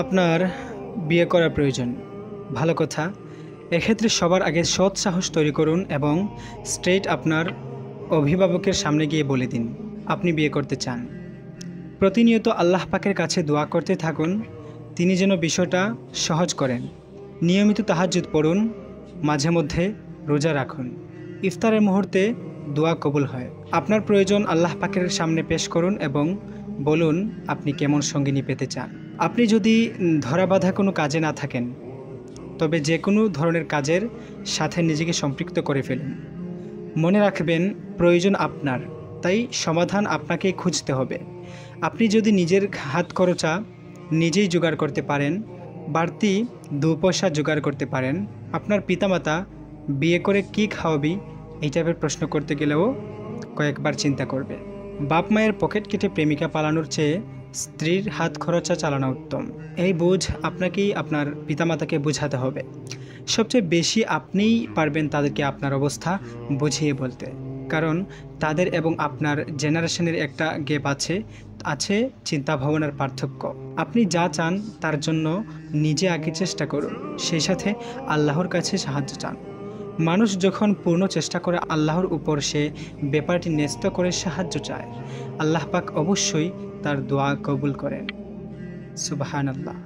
আপনার বিয়ে করা প্রয়োজন, ভালো কথা। এক্ষেত্রে সবার আগে সৎ সাহস তৈরি করুন এবং স্ট্রেইট আপনার অভিভাবকের সামনে গিয়ে বলে দিন আপনি বিয়ে করতে চান। প্রতিনিয়ত আল্লাহ পাকের কাছে দোয়া করতে থাকুন, তিনি যেন বিষয়টা সহজ করেন। নিয়মিত তাহাজ্জুদ পড়ুন, মাঝে মধ্যে রোজা রাখুন। ইফতারের মুহূর্তে দোয়া কবুল হয়। আপনার প্রয়োজন আল্লাহ পাকের সামনে পেশ করুন এবং বলুন আপনি কেমন সঙ্গিনী পেতে চান। আপনি যদি ধরাবাঁধা কোনো কাজে না থাকেন, তবে যে কোনো ধরনের কাজের সাথে নিজেকে সম্পৃক্ত করে ফেলুন। মনে রাখবেন, প্রয়োজন আপনার, তাই সমাধান আপনাকেই খুঁজতে হবে। আপনি যদি নিজের হাত খরচা নিজেই জোগাড় করতে পারেন, বাড়তি 2 পয়সা জোগাড় করতে পারেন, আপনার পিতামাতা বিয়ে করে কি খাওয়াবি এই টাইপের প্রশ্ন করতে গেলেও কয়েকবার চিন্তা করবে। বাপ মায়ের পকেট কেটে প্রেমিকা পালানোর চেয়ে স্ত্রীর হাত খরচা চালানো উত্তম। এই বোঝ আপনাকেই আপনার পিতামাতাকে বোঝাতে হবে। সবচেয়ে বেশি আপনিই পারবেন তাদেরকে আপনার অবস্থা বুঝিয়ে বলতে, কারণ তাদের এবং আপনার জেনারেশনের একটা গ্যাপ আছে চিন্তা ভাবনার পার্থক্য। আপনি যা চান তার জন্য নিজে আগে চেষ্টা করুন, সেই সাথে আল্লাহর কাছে সাহায্য চান। মানুষ যখন পূর্ণ চেষ্টা করে আল্লাহর উপর, সে ব্যাপারটি ন্যস্ত করে সাহায্য চায়, আল্লাহ পাক অবশ্যই তার দোয়া কবুল করেন। সুবহানাল্লাহ।